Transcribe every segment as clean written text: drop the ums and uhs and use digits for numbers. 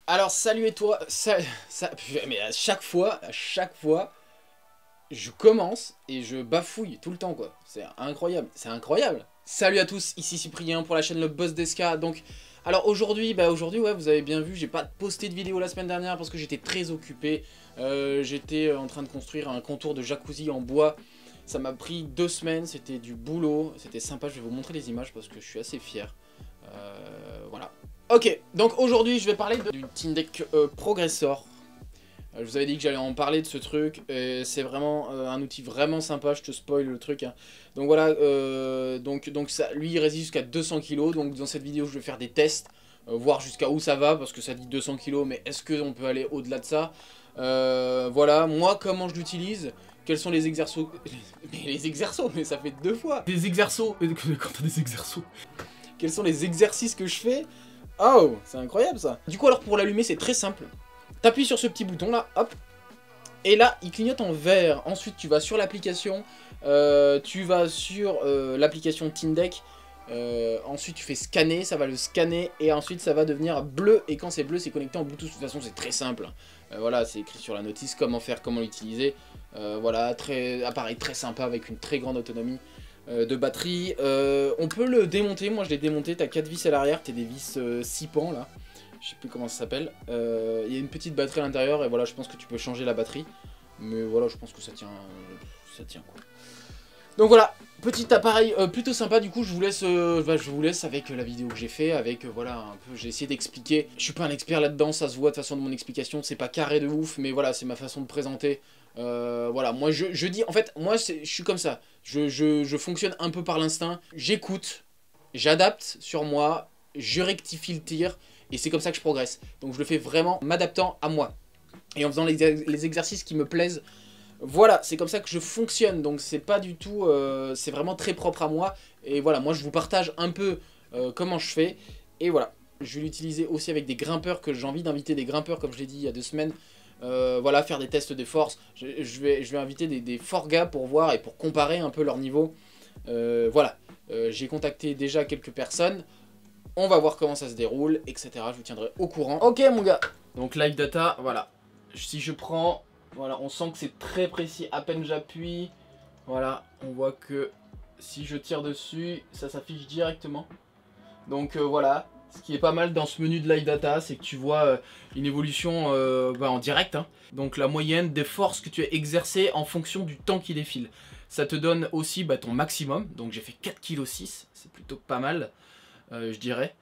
Alors salut et toi, mais à chaque fois, je commence et je bafouille tout le temps quoi. C'est incroyable, c'est incroyable. Salut à tous, ici Cyprien pour la chaîne Le Boss d'Esca. Donc, alors aujourd'hui, ouais, vous avez bien vu, j'ai pas posté de vidéo la semaine dernière parce que j'étais très occupé. J'étais en train de construire un contour de jacuzzi en bois. Ça m'a pris 2 semaines, c'était du boulot, c'était sympa. Je vais vous montrer les images parce que je suis assez fier. Voilà. Ok, donc aujourd'hui je vais parler du Tindeck Progressor. Je vous avais dit que j'allais en parler de ce truc, c'est vraiment un outil vraiment sympa, je te spoil le truc. Hein. Donc voilà, donc ça, lui il résiste jusqu'à 200 kg, donc dans cette vidéo je vais faire des tests, voir jusqu'à où ça va, parce que ça dit 200 kg, mais est-ce qu'on peut aller au-delà de ça? Voilà, moi comment je l'utilise, quels sont les exerços... les exerços, mais ça fait 2 fois. Des exerços, quand t'as des exerços. Quels sont les exercices que je fais? Oh, c'est incroyable ça. Du coup alors pour l'allumer c'est très simple. T'appuies sur ce petit bouton là, hop. Et là il clignote en vert. Ensuite tu vas sur l'application. Tu vas sur l'application Tindeck. Ensuite tu fais scanner, ça va le scanner. Et ensuite ça va devenir bleu. Et quand c'est bleu c'est connecté en Bluetooth. De toute façon c'est très simple. Voilà, c'est écrit sur la notice comment faire, comment l'utiliser. Voilà, appareil très sympa avec une très grande autonomie de batterie. On peut le démonter, moi je l'ai démonté, t'as 4 vis à l'arrière, t'as des vis 6 pans là, je sais plus comment ça s'appelle. Il y a une petite batterie à l'intérieur et voilà, je pense que tu peux changer la batterie. Mais voilà, je pense que ça tient quoi. Donc voilà, petit appareil plutôt sympa, du coup je vous laisse avec la vidéo que j'ai fait, avec voilà un peu, j'ai essayé d'expliquer. Je suis pas un expert là-dedans, ça se voit de toute façon de mon explication, c'est pas carré de ouf, mais voilà, c'est ma façon de présenter. Voilà, moi je dis, en fait, moi je suis comme ça, je fonctionne un peu par l'instinct, j'écoute, j'adapte sur moi, je rectifie le tir, et c'est comme ça que je progresse. Donc je le fais vraiment m'adaptant à moi, et en faisant les exercices qui me plaisent. Voilà, c'est comme ça que je fonctionne, donc c'est pas du tout, c'est vraiment très propre à moi, et voilà, moi je vous partage un peu comment je fais, et voilà. Je vais l'utiliser aussi avec des grimpeurs, que j'ai envie d'inviter des grimpeurs, comme je l'ai dit il y a 2 semaines, voilà, faire des tests de force. Je vais inviter des forts gars pour voir et pour comparer un peu leur niveau. Voilà, j'ai contacté déjà quelques personnes. On va voir comment ça se déroule, etc. Je vous tiendrai au courant. Ok mon gars. Donc live data, voilà. Si je prends, voilà, on sent que c'est très précis. À peine j'appuie, voilà, on voit que si je tire dessus, ça s'affiche directement. Donc voilà. Ce qui est pas mal dans ce menu de live data, c'est que tu vois une évolution en direct. Hein. Donc la moyenne des forces que tu as exercées en fonction du temps qui défile. Ça te donne aussi ton maximum. Donc j'ai fait 4,6 kg, c'est plutôt pas mal, je dirais.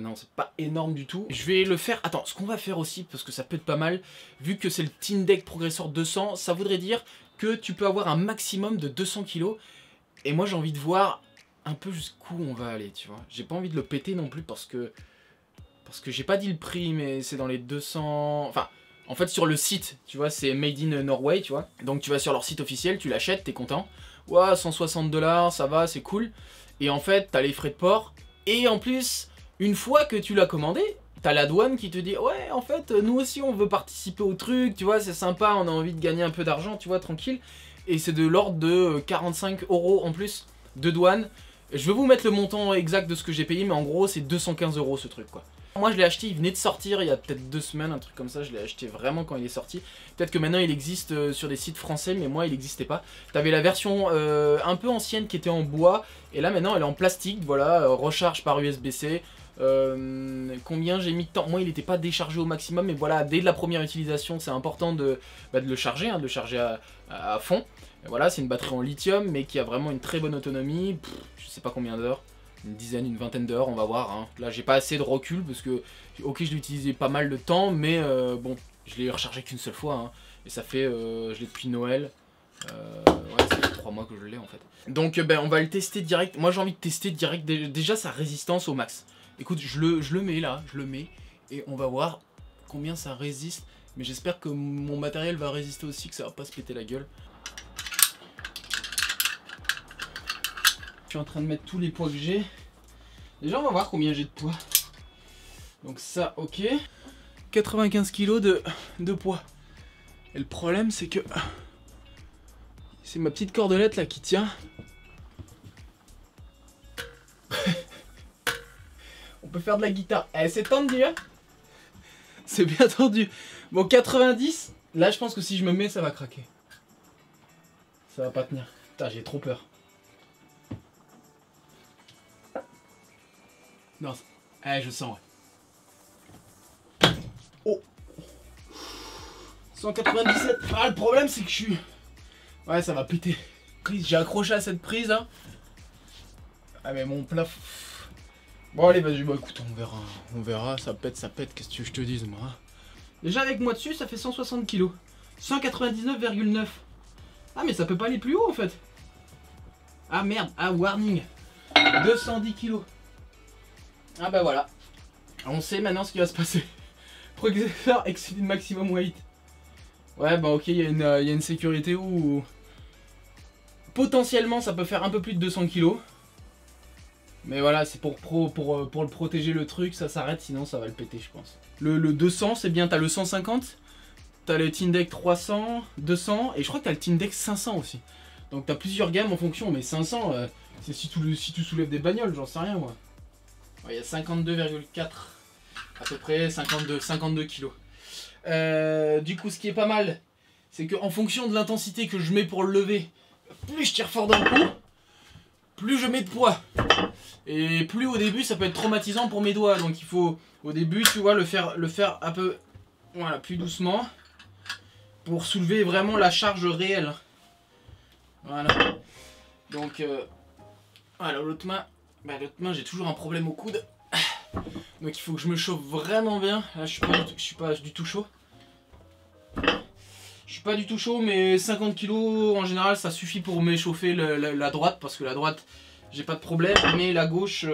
Non, c'est pas énorme du tout. Je vais le faire... Attends, ce qu'on va faire aussi, parce que ça peut être pas mal, vu que c'est le Tindeck Progressor 200, ça voudrait dire que tu peux avoir un maximum de 200 kg. Et moi j'ai envie de voir un peu jusqu'où on va aller, tu vois. J'ai pas envie de le péter non plus parce que j'ai pas dit le prix, mais c'est dans les 200... Enfin, en fait sur le site, tu vois, c'est Made in Norway, tu vois. Donc tu vas sur leur site officiel, tu l'achètes, t'es content. Ouah, 160 $, ça va, c'est cool. Et en fait, t'as les frais de port. Et en plus, une fois que tu l'as commandé, t'as la douane qui te dit ouais, en fait, nous aussi on veut participer au truc, tu vois, c'est sympa, on a envie de gagner un peu d'argent, tu vois, tranquille. Et c'est de l'ordre de 45 € en plus de douane. Je vais vous mettre le montant exact de ce que j'ai payé, mais en gros c'est 215 € ce truc quoi. Moi je l'ai acheté, il venait de sortir il y a peut-être 2 semaines, un truc comme ça, je l'ai acheté vraiment quand il est sorti. Peut-être que maintenant il existe sur des sites français, mais moi il n'existait pas. T'avais la version un peu ancienne qui était en bois, et là maintenant elle est en plastique, voilà, recharge par USB-C. Combien j'ai mis de temps? Moi il n'était pas déchargé au maximum, mais voilà, dès la première utilisation c'est important de le charger, hein, de le charger à fond. Et voilà, c'est une batterie en lithium, mais qui a vraiment une très bonne autonomie. Je sais pas combien d'heures, une dizaine, une vingtaine d'heures, on va voir. Hein. Là, j'ai pas assez de recul parce que, ok, je l'ai utilisé pas mal de temps, mais bon, je l'ai rechargé qu'une seule fois. Hein. Et ça fait, je l'ai depuis Noël. Ouais, ça fait 3 mois que je l'ai en fait. Donc, on va le tester direct. Moi, j'ai envie de tester direct déjà sa résistance au max. Écoute, je le mets là, je le mets, et on va voir combien ça résiste. Mais j'espère que mon matériel va résister aussi, que ça va pas se péter la gueule. Je suis en train de mettre tous les poids que j'ai. Déjà on va voir combien j'ai de poids. Donc ça ok. 95 kg de poids. Et le problème c'est que c'est ma petite cordelette là qui tient. On peut faire de la guitare. Eh, c'est tendu hein. C'est bien tendu. Bon, 90, là je pense que si je me mets, ça va craquer. Ça va pas tenir. Putain, j'ai trop peur. Non, je sens, ouais. Oh, 197. Ah, le problème c'est que je suis... Ouais, ça va péter. J'ai accroché à cette prise là. Ah mais mon plafond... Bon allez, vas-y, bah écoute, on verra, ça pète, qu'est-ce que tu veux que je te dise moi. Déjà avec moi dessus, ça fait 160 kg. 199,9. Ah mais ça peut pas aller plus haut en fait. Ah merde, ah warning. 210 kg. Ah bah voilà. On sait maintenant ce qui va se passer. Progresseur exceed maximum weight. Ouais bah ok, il y a une sécurité où... Potentiellement ça peut faire un peu plus de 200 kg. Mais voilà, c'est pour le protéger le truc, ça s'arrête, sinon ça va le péter je pense. Le 200 c'est bien, t'as le 150, t'as le Tindex 300, 200, et je crois que t'as le Tindex 500 aussi. Donc t'as plusieurs gammes en fonction, mais 500 c'est si tu soulèves des bagnoles, j'en sais rien moi. Il y a 52,4 à peu près, 52 kilos. Du coup ce qui est pas mal, c'est qu'en fonction de l'intensité que je mets pour le lever, plus je tire fort d'un coup, plus je mets de poids. Et plus au début ça peut être traumatisant pour mes doigts, donc il faut au début tu vois le faire un peu, voilà, plus doucement pour soulever vraiment la charge réelle. Voilà. Donc voilà, l'autre main j'ai toujours un problème au coude, donc il faut que je me chauffe vraiment bien. Là je suis pas du tout chaud. Je suis pas du tout chaud, mais 50 kg en général ça suffit pour m'échauffer la droite, parce que la droite j'ai pas de problème, mais la gauche,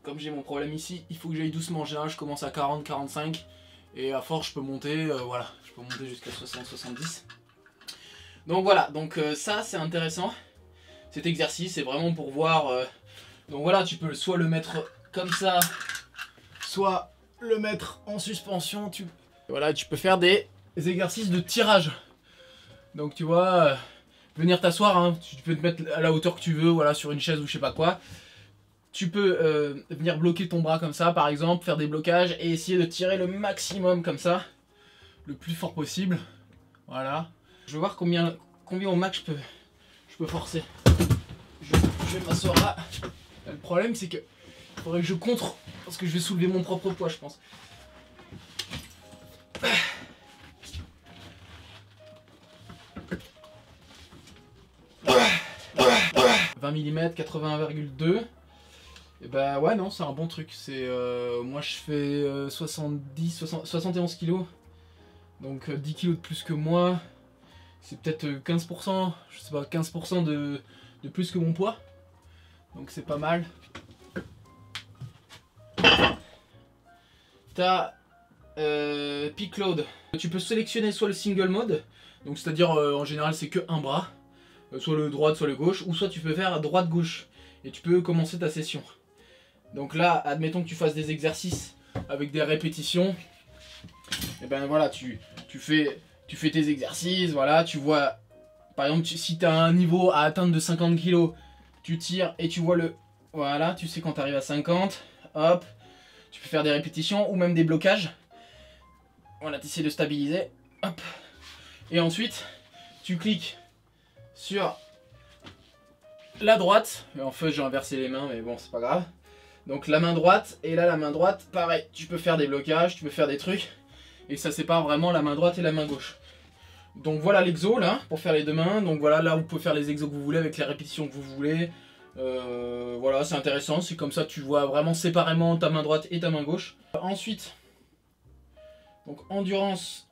comme j'ai mon problème ici, il faut que j'aille doucement. En général je commence à 40-45 et à force je peux monter, voilà, je peux monter jusqu'à 60-70. Donc voilà, donc ça c'est intéressant. Cet exercice c'est vraiment pour voir, donc voilà, tu peux soit le mettre comme ça, soit le mettre en suspension. Voilà, tu peux faire des exercices de tirage. Donc tu vois, venir t'asseoir, hein, tu peux te mettre à la hauteur que tu veux, voilà, sur une chaise ou je sais pas quoi. Tu peux venir bloquer ton bras comme ça par exemple, faire des blocages et essayer de tirer le maximum comme ça, le plus fort possible. Voilà. Je vais voir combien au max je peux forcer. Je vais m'asseoir là. Le problème c'est que il faudrait que je contre, parce que je vais soulever mon propre poids je pense. 20 mm, 81,2. Et bah ouais, non, c'est un bon truc. C'est moi je fais 71 kg. Donc 10 kg de plus que moi. C'est peut-être 15%, je sais pas, 15% de plus que mon poids. Donc c'est pas mal. T'as Peak Load. Tu peux sélectionner soit le single mode, donc c'est-à-dire en général c'est que un bras, soit le droite soit le gauche, ou soit tu peux faire droite-gauche et tu peux commencer ta session. Donc là, admettons que tu fasses des exercices avec des répétitions, et ben voilà, tu fais tes exercices, voilà, tu vois, par exemple si tu as un niveau à atteindre de 50 kg, tu tires et tu vois le, voilà, tu sais quand tu arrives à 50, hop, tu peux faire des répétitions ou même des blocages. Voilà, tu essaies de stabiliser, hop, et ensuite tu cliques sur la droite, et en fait j'ai inversé les mains mais bon c'est pas grave. Donc la main droite, et là la main droite, pareil, tu peux faire des blocages, tu peux faire des trucs, et ça sépare vraiment la main droite et la main gauche. Donc voilà l'exo là, pour faire les deux mains, donc voilà, là vous pouvez faire les exos que vous voulez avec les répétitions que vous voulez. Voilà, c'est intéressant, c'est comme ça tu vois vraiment séparément ta main droite et ta main gauche. Ensuite, donc endurance,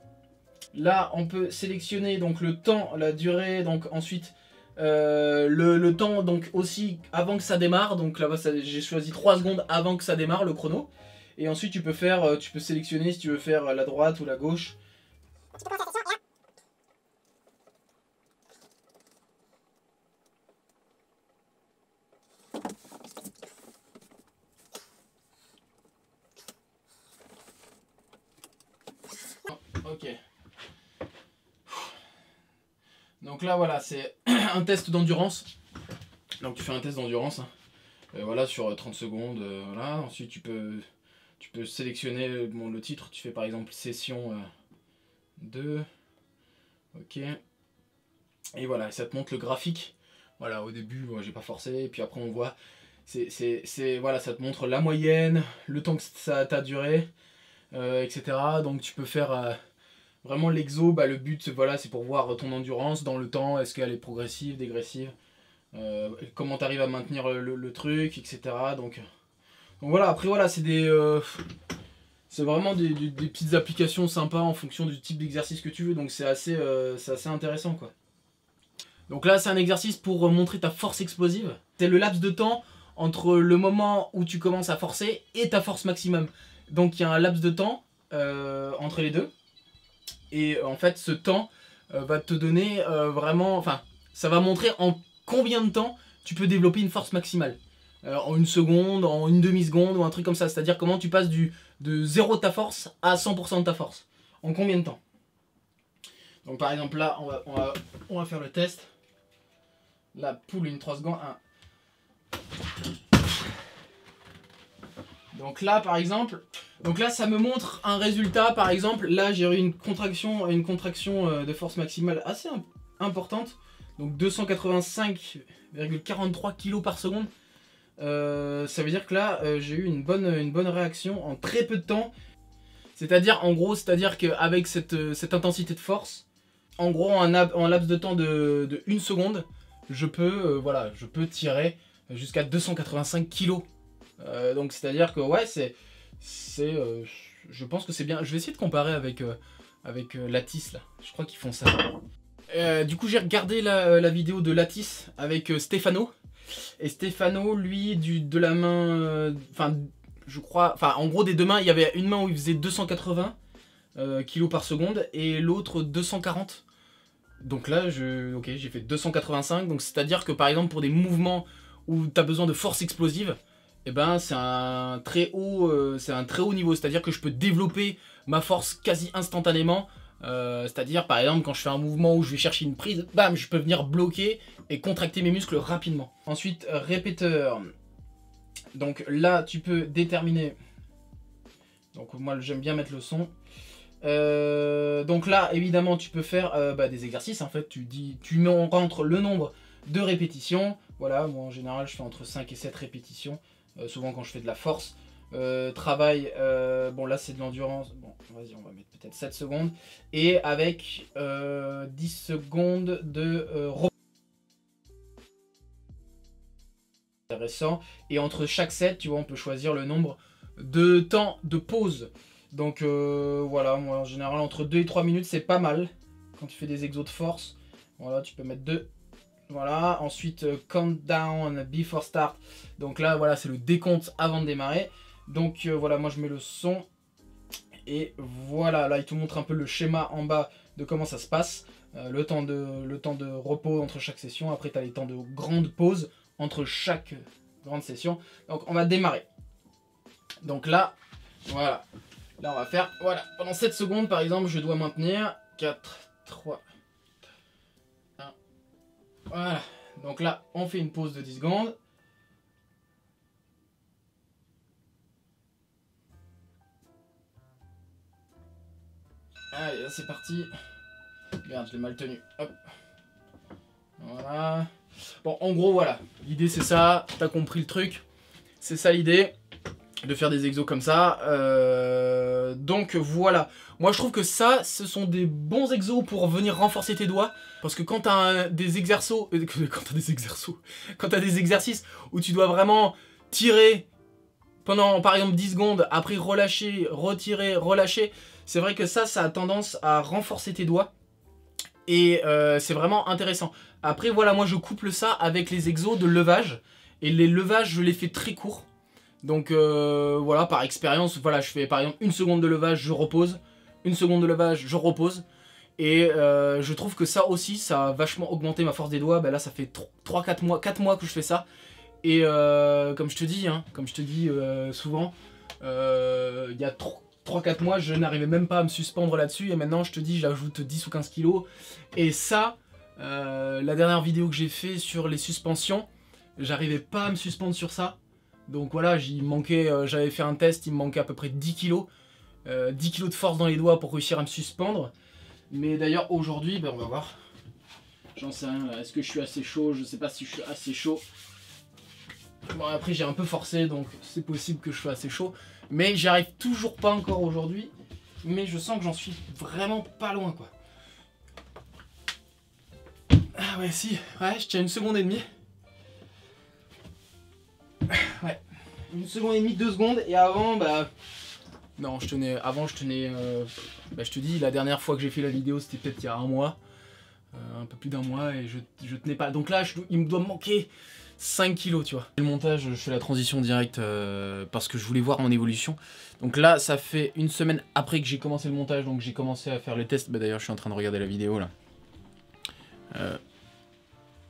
là on peut sélectionner donc le temps, la durée, donc ensuite le temps donc aussi avant que ça démarre, donc là-bas j'ai choisi 3 secondes avant que ça démarre le chrono. Et ensuite tu peux faire, tu peux sélectionner si tu veux faire la droite ou la gauche. Ok. Donc là voilà, c'est un test d'endurance. Donc tu fais un test d'endurance, hein. Voilà, sur 30 secondes, voilà. Ensuite tu peux Tu peux sélectionner bon, le titre, tu fais par exemple session 2. Ok. Et voilà, ça te montre le graphique. Voilà, au début, j'ai pas forcé, et puis après on voit, voilà, ça te montre la moyenne, le temps que ça t'a duré, etc. Donc tu peux faire vraiment l'exo, le but, voilà, c'est pour voir ton endurance dans le temps, est-ce qu'elle est progressive, dégressive, comment tu arrives à maintenir le truc, etc. Donc voilà, après voilà, c'est vraiment des petites applications sympas en fonction du type d'exercice que tu veux, donc c'est assez intéressant quoi. Donc là c'est un exercice pour montrer ta force explosive. C'est le laps de temps entre le moment où tu commences à forcer et ta force maximum. Donc il y a un laps de temps entre les deux. Et en fait ce temps va te donner vraiment... Enfin, ça va montrer en combien de temps tu peux développer une force maximale. En une seconde, en une demi-seconde ou un truc comme ça. C'est-à-dire comment tu passes de 0 de ta force à 100% de ta force. En combien de temps? Donc par exemple là, on va faire le test. La pull in 3 secondes. 1. Donc là par exemple, ça me montre un résultat. Par exemple, là j'ai eu une contraction de force maximale assez importante. Donc 285,43 kg par seconde. Ça veut dire que là j'ai eu une bonne réaction en très peu de temps. C'est-à-dire en gros, qu'avec cette intensité de force, en gros en laps de temps de 1 seconde, je peux tirer jusqu'à 285 kg. Donc c'est-à-dire que ouais, je pense que c'est bien. Je vais essayer de comparer avec Lattice là. Je crois qu'ils font ça. Du coup j'ai regardé la vidéo de Lattice avec Stefano. Et Stefano, lui, de la main, je crois, en gros des deux mains, il y avait une main où il faisait 280 kg par seconde et l'autre 240. Donc là, j'ai fait 285. Donc c'est-à-dire que par exemple pour des mouvements où tu as besoin de force explosive, eh ben c'est un très haut niveau. C'est-à-dire que je peux développer ma force quasi instantanément. C'est-à-dire par exemple quand je fais un mouvement où je vais chercher une prise, bam, je peux venir bloquer et contracter mes muscles rapidement. Ensuite, répéteur. Donc là, tu peux déterminer. Donc moi, j'aime bien mettre le son. Donc là, évidemment, tu peux faire des exercices. En fait, on rentre le nombre de répétitions. Voilà, moi en général, je fais entre 5 et 7 répétitions. Souvent quand je fais de la force. Travail, bon là c'est de l'endurance. Bon, vas-y, on va mettre peut-être 7 secondes. Et avec 10 secondes de repos. Intéressant. Et entre chaque set, tu vois, on peut choisir le nombre de temps de pause. Donc voilà, moi en général entre 2 et 3 minutes c'est pas mal quand tu fais des exos de force. Voilà, tu peux mettre 2. Voilà, ensuite countdown before start. Donc là voilà, c'est le décompte avant de démarrer. Donc voilà, moi je mets le son. Et voilà, là il te montre un peu le schéma en bas de comment ça se passe. Le temps de repos entre chaque session. Après tu as les temps de grande pause entre chaque grande session. Donc on va démarrer. Donc là, voilà. Là on va faire, voilà, pendant 7 secondes par exemple, je dois maintenir 4, 3, 1. Voilà. Donc là, on fait une pause de 10 secondes. Allez, là c'est parti. Merde, je l'ai mal tenu. Hop. Voilà. Bon, en gros, voilà. L'idée, c'est ça. T'as compris le truc. C'est ça l'idée. De faire des exos comme ça. Donc, voilà. Moi, je trouve que ça, ce sont des bons exos pour venir renforcer tes doigts. Parce que quand t'as des exercices... Quand t'as des exercices où tu dois vraiment tirer pendant, par exemple, 10 secondes, après relâcher, retirer, relâcher, c'est vrai que ça a tendance à renforcer tes doigts. Et c'est vraiment intéressant. Après, voilà, moi je couple ça avec les exos de levage. Et les levages, je les fais très courts. Donc voilà, par expérience, voilà, je fais par exemple 1 seconde de levage, je repose. 1 seconde de levage, je repose. Et je trouve que ça aussi, ça a vachement augmenté ma force des doigts. Ben là, ça fait 4 mois que je fais ça. Et comme je te dis souvent, il y a 3-4 mois, je n'arrivais même pas à me suspendre là-dessus. Et maintenant, je te dis, j'ajoute 10 ou 15 kilos. Et ça, la dernière vidéo que j'ai fait sur les suspensions, j'arrivais pas à me suspendre sur ça. Donc voilà, il manquait, j'avais fait un test, il me manquait à peu près 10 kilos. 10 kilos de force dans les doigts pour réussir à me suspendre. Mais d'ailleurs aujourd'hui, ben on va voir. J'en sais rien, est-ce que je suis assez chaud? Je sais pas si je suis assez chaud. Bon après j'ai un peu forcé donc c'est possible que je sois assez chaud. Mais j'y arrive toujours pas encore aujourd'hui. Mais je sens que j'en suis vraiment pas loin quoi. Ah ouais si, ouais je tiens 1,5 seconde. Ouais, 1,5 seconde, 2 secondes et avant bah... Non, avant je tenais, bah, je te dis, la dernière fois que j'ai fait la vidéo, c'était peut-être il y a un mois, un peu plus d'un mois, et je tenais pas. Donc là, il me doit me manquer 5 kilos, tu vois. Le montage, je fais la transition directe parce que je voulais voir mon évolution. Donc là, ça fait une semaine après que j'ai commencé le montage, donc j'ai commencé à faire les tests. Bah, d'ailleurs, je suis en train de regarder la vidéo là.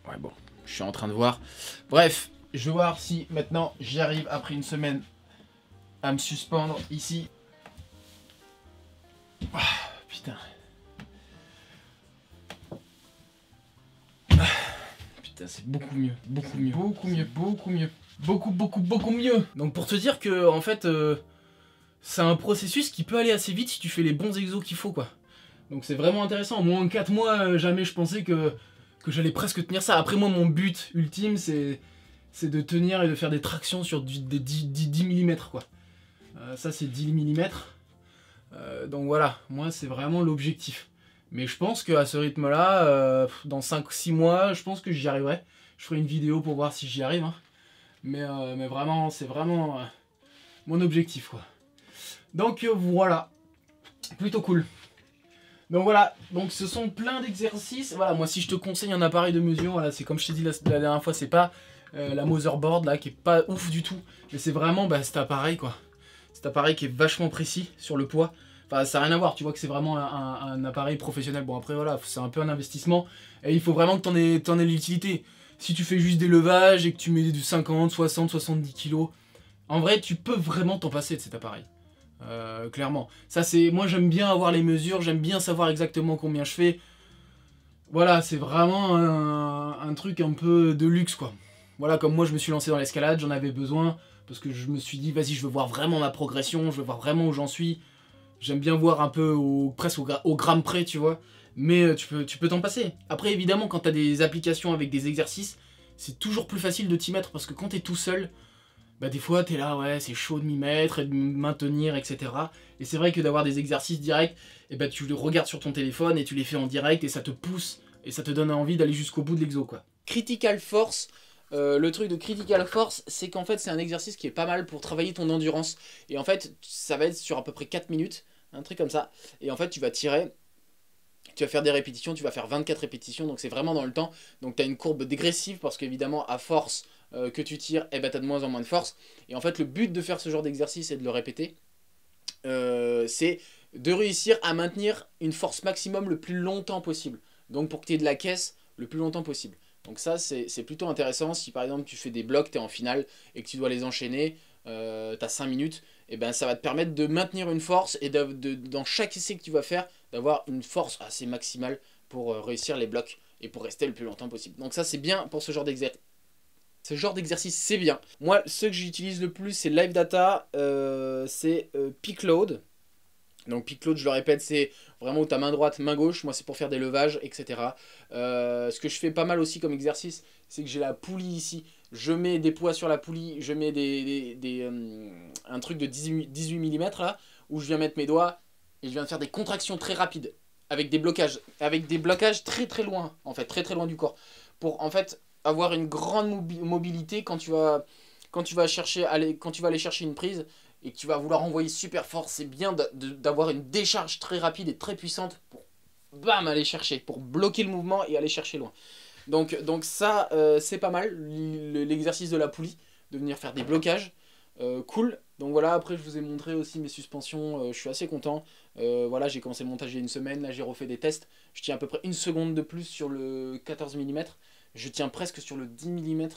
Ouais, bon, je suis en train de voir. Bref, je vais voir si maintenant j'y arrive après une semaine à me suspendre ici. Ah, putain. Ah, putain, c'est beaucoup mieux, beaucoup mieux, beaucoup mieux, beaucoup mieux, beaucoup mieux. Donc pour te dire que en fait, c'est un processus qui peut aller assez vite si tu fais les bons exos qu'il faut quoi. Donc c'est vraiment intéressant. Moi en 4 mois, jamais je pensais que j'allais presque tenir ça. Après moi, mon but ultime, c'est de tenir et de faire des tractions sur des 10 mm quoi. Ça c'est 10 mm. Donc voilà, moi c'est vraiment l'objectif. Mais je pense qu'à ce rythme-là, dans 5-6 mois, je pense que j'y arriverai. Je ferai une vidéo pour voir si j'y arrive. Hein. Mais vraiment, c'est vraiment mon objectif. Quoi. Donc voilà, plutôt cool. Donc voilà, donc ce sont plein d'exercices. Voilà, moi si je te conseille un appareil de mesure, voilà, c'est comme je t'ai dit la dernière fois, c'est pas la motherboard là qui est pas ouf du tout. Mais c'est vraiment cet appareil quoi. Cet appareil qui est vachement précis sur le poids. Enfin, ça n'a rien à voir, tu vois que c'est vraiment un appareil professionnel. Bon, après, voilà, c'est un peu un investissement. Et il faut vraiment que t'en aies l'utilité. Si tu fais juste des levages et que tu mets du 50, 60, 70 kilos, en vrai, tu peux vraiment t'en passer de cet appareil. Clairement. Ça, c'est... Moi, j'aime bien avoir les mesures, j'aime bien savoir exactement combien je fais. Voilà, c'est vraiment un truc un peu de luxe, quoi. Voilà, comme moi, je me suis lancé dans l'escalade, j'en avais besoin. Parce que je me suis dit, vas-y, je veux voir vraiment ma progression, je veux voir vraiment où j'en suis. J'aime bien voir un peu presque au gramme près, tu vois. Mais tu peux t'en passer. Après, évidemment, quand t'as des applications avec des exercices, c'est toujours plus facile de t'y mettre. Parce que quand t'es tout seul, bah des fois, t'es là, ouais, c'est chaud de m'y mettre et de me maintenir, etc. Et c'est vrai que d'avoir des exercices directs, et bah tu les regardes sur ton téléphone et tu les fais en direct et ça te pousse et ça te donne envie d'aller jusqu'au bout de l'exo, quoi. Critical Force. Le truc de Critical Force, c'est qu'en fait c'est un exercice qui est pas mal pour travailler ton endurance. Et en fait, ça va être sur à peu près 4 minutes, un truc comme ça. Et en fait, tu vas tirer, tu vas faire des répétitions, tu vas faire 24 répétitions, donc c'est vraiment dans le temps. Donc tu as une courbe dégressive parce qu'évidemment, à force que tu tires, eh ben, tu as de moins en moins de force. Et en fait, le but de faire ce genre d'exercice et de le répéter, c'est de réussir à maintenir une force maximum le plus longtemps possible. Donc pour que tu aies de la caisse le plus longtemps possible. Donc ça, c'est plutôt intéressant. Si par exemple tu fais des blocs, tu es en finale et que tu dois les enchaîner, tu as 5 minutes, et ben ça va te permettre de maintenir une force et dans chaque essai que tu vas faire, d'avoir une force assez maximale pour réussir les blocs et pour rester le plus longtemps possible. Donc ça, c'est bien pour ce genre d'exercice. Ce genre d'exercice, c'est bien. Moi, ce que j'utilise le plus, c'est Live Data, c'est Peak Load. Donc peak load, je le répète, c'est vraiment où ta main droite, main gauche. Moi, c'est pour faire des levages, etc. Ce que je fais pas mal aussi comme exercice, c'est que j'ai la poulie ici. Je mets des poids sur la poulie, je mets un truc de 18 mm là, où je viens mettre mes doigts et je viens faire des contractions très rapides avec des blocages très très loin, en fait, très très loin du corps. Pour en fait avoir une grande mobilité quand tu vas aller chercher une prise et que tu vas vouloir envoyer super fort, c'est bien d'avoir une décharge très rapide et très puissante pour bam aller chercher, pour bloquer le mouvement et aller chercher loin. Donc ça, c'est pas mal, l'exercice de la poulie, de venir faire des blocages, cool. Donc voilà, après je vous ai montré aussi mes suspensions, je suis assez content. Voilà, j'ai commencé le montage il y a une semaine, là j'ai refait des tests, je tiens à peu près 1 seconde de plus sur le 14 mm, je tiens presque sur le 10 mm.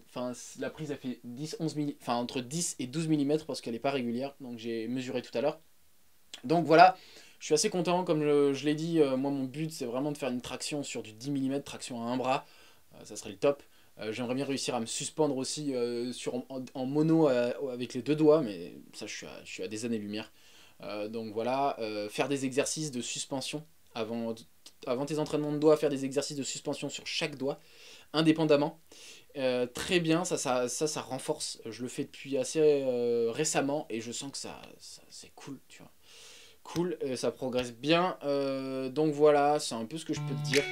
Enfin la prise a fait 10-11 mm, enfin entre 10 et 12 mm parce qu'elle n'est pas régulière, donc j'ai mesuré tout à l'heure. Donc voilà, je suis assez content, comme je l'ai dit, moi mon but c'est vraiment de faire une traction sur du 10 mm, traction à un bras, ça serait le top. J'aimerais bien réussir à me suspendre aussi en mono avec les deux doigts, mais ça je suis à des années-lumière. Donc voilà, faire des exercices de suspension avant tes entraînements de doigts, faire des exercices de suspension sur chaque doigt, indépendamment. Très bien, ça renforce. Je le fais depuis assez récemment et je sens que c'est cool, tu vois. Cool, ça progresse bien. Donc voilà, c'est un peu ce que je peux te dire.